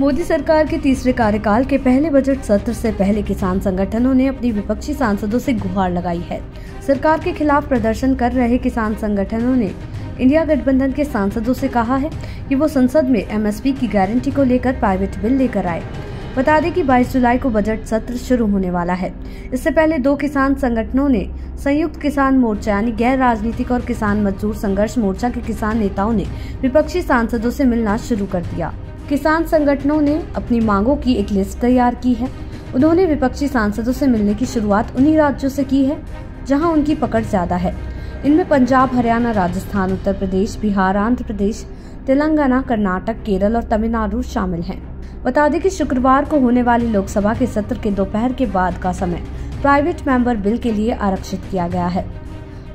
मोदी सरकार के तीसरे कार्यकाल के पहले बजट सत्र से पहले किसान संगठनों ने अपनी विपक्षी सांसदों से गुहार लगाई है। सरकार के खिलाफ प्रदर्शन कर रहे किसान संगठनों ने इंडिया गठबंधन के सांसदों से कहा है कि वो संसद में एमएसपी की गारंटी को लेकर प्राइवेट बिल लेकर आए। बता दें कि 22 जुलाई को बजट सत्र शुरू होने वाला है। इससे पहले दो किसान संगठनों ने संयुक्त किसान मोर्चा यानी गैर राजनीतिक और किसान मजदूर संघर्ष मोर्चा के किसान नेताओं ने विपक्षी सांसदों से मिलना शुरू कर दिया। किसान संगठनों ने अपनी मांगों की एक लिस्ट तैयार की है। उन्होंने विपक्षी सांसदों से मिलने की शुरुआत उन्हीं राज्यों से की है जहां उनकी पकड़ ज्यादा है। इनमें पंजाब, हरियाणा, राजस्थान, उत्तर प्रदेश, बिहार, आंध्र प्रदेश, तेलंगाना, कर्नाटक, केरल और तमिलनाडु शामिल हैं। बता दें कि शुक्रवार को होने वाली लोकसभा के सत्र के दोपहर के बाद का समय प्राइवेट मेंबर बिल के लिए आरक्षित किया गया है।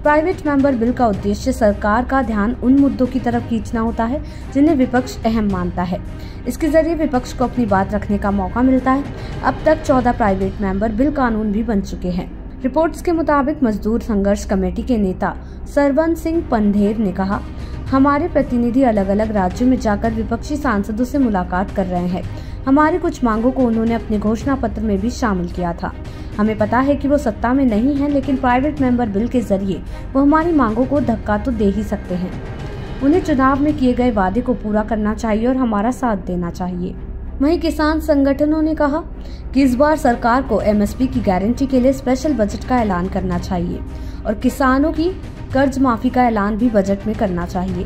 प्राइवेट मेंबर बिल का उद्देश्य सरकार का ध्यान उन मुद्दों की तरफ खींचना होता है जिन्हें विपक्ष अहम मानता है। इसके जरिए विपक्ष को अपनी बात रखने का मौका मिलता है। अब तक 14 प्राइवेट मेंबर बिल कानून भी बन चुके हैं। रिपोर्ट्स के मुताबिक मजदूर संघर्ष कमेटी के नेता सरवन सिंह पंधेर ने कहा, हमारे प्रतिनिधि अलग अलग राज्यों में जाकर विपक्षी सांसदों से मुलाकात कर रहे हैं। हमारी कुछ मांगों को उन्होंने अपने घोषणा पत्र में भी शामिल किया था। हमें पता है कि वो सत्ता में नहीं है, लेकिन प्राइवेट मेंबर बिल के जरिए वो हमारी मांगों को धक्का तो दे ही सकते हैं। उन्हें चुनाव में किए गए वादे को पूरा करना चाहिए और हमारा साथ देना चाहिए। वहीं किसान संगठनों ने कहा कि इस बार सरकार को एमएसपी की गारंटी के लिए स्पेशल बजट का ऐलान करना चाहिए और किसानों की कर्ज माफी का ऐलान भी बजट में करना चाहिए।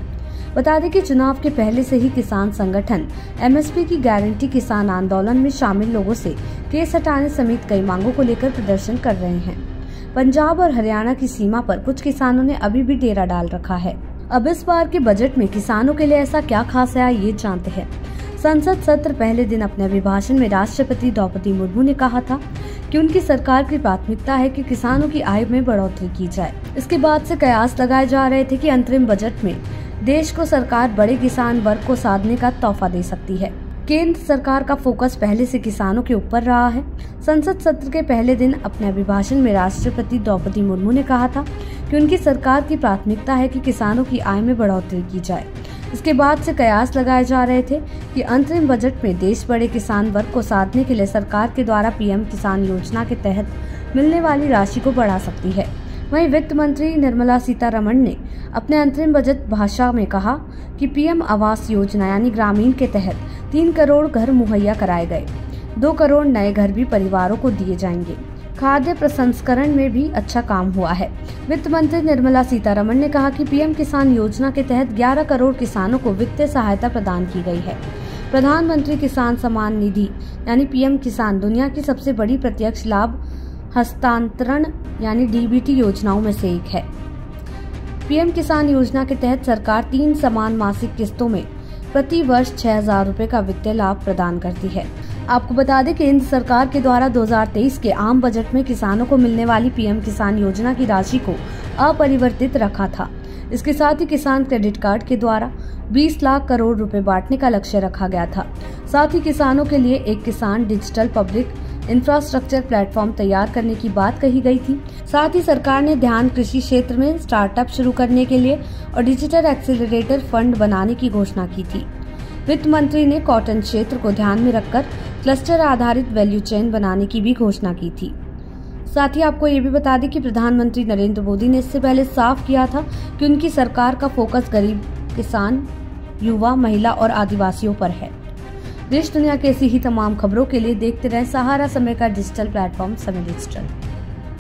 बता दें कि चुनाव के पहले से ही किसान संगठन एमएसपी की गारंटी किसान आंदोलन में शामिल लोगों से केस हटाने समेत कई मांगों को लेकर प्रदर्शन कर रहे हैं। पंजाब और हरियाणा की सीमा पर कुछ किसानों ने अभी भी डेरा डाल रखा है। अब इस बार के बजट में किसानों के लिए ऐसा क्या खास है, ये जानते हैं। संसद सत्र पहले दिन अपने अभिभाषण में राष्ट्रपति द्रौपदी मुर्मू ने कहा था कि उनकी सरकार की प्राथमिकता है कि किसानों की आय में बढ़ोतरी की जाए। इसके बाद से कयास लगाए जा रहे थे कि अंतरिम बजट में देश को सरकार बड़े किसान वर्ग को साधने का तोहफा दे सकती है। केंद्र सरकार का फोकस पहले से किसानों के ऊपर रहा है। संसद सत्र के पहले दिन अपने अभिभाषण में राष्ट्रपति द्रौपदी मुर्मू ने कहा था कि उनकी सरकार की प्राथमिकता है कि किसानों की आय में बढ़ोतरी की जाए। इसके बाद से कयास लगाए जा रहे थे कि अंतरिम बजट में देश बड़े किसान वर्ग को साधने के लिए सरकार के द्वारा पीएम किसान योजना के तहत मिलने वाली राशि को बढ़ा सकती है। वहीं वित्त मंत्री निर्मला सीतारमण ने अपने अंतरिम बजट भाषण में कहा कि पीएम आवास योजना यानी ग्रामीण के तहत 3 करोड़ घर मुहैया कराए गए। 2 करोड़ नए घर भी परिवारों को दिए जाएंगे। खाद्य प्रसंस्करण में भी अच्छा काम हुआ है। वित्त मंत्री निर्मला सीतारमण ने कहा कि पीएम किसान योजना के तहत 11 करोड़ किसानों को वित्तीय सहायता प्रदान की गई है। प्रधानमंत्री किसान सम्मान निधि यानी पीएम किसान दुनिया की सबसे बड़ी प्रत्यक्ष लाभ हस्तांतरण यानी डीबीटी योजनाओं में से एक है। पीएम किसान योजना के तहत सरकार 3 समान मासिक किस्तों में प्रति वर्ष 6,000 रुपए का वित्तीय लाभ प्रदान करती है। आपको बता दें कि केंद्र सरकार के द्वारा 2023 के आम बजट में किसानों को मिलने वाली पीएम किसान योजना की राशि को अपरिवर्तित रखा था। इसके साथ ही किसान क्रेडिट कार्ड के द्वारा 20 लाख करोड़ रुपए बांटने का लक्ष्य रखा गया था। साथ ही किसानों के लिए एक किसान डिजिटल पब्लिक इंफ्रास्ट्रक्चर प्लेटफॉर्म तैयार करने की बात कही गई थी। साथ ही सरकार ने ध्यान कृषि क्षेत्र में स्टार्टअप शुरू करने के लिए और डिजिटल एक्सीलरेटर फंड बनाने की घोषणा की थी। वित्त मंत्री ने कॉटन क्षेत्र को ध्यान में रखकर क्लस्टर आधारित वैल्यू चेन बनाने की भी घोषणा की थी। साथ ही आपको ये भी बता दें कि प्रधानमंत्री नरेंद्र मोदी ने इससे पहले साफ किया था कि उनकी सरकार का फोकस गरीब, किसान, युवा, महिला और आदिवासियों पर है। देश दुनिया की ऐसी ही तमाम खबरों के लिए देखते रहें सहारा समय का डिजिटल प्लेटफॉर्म समय डिजिटल।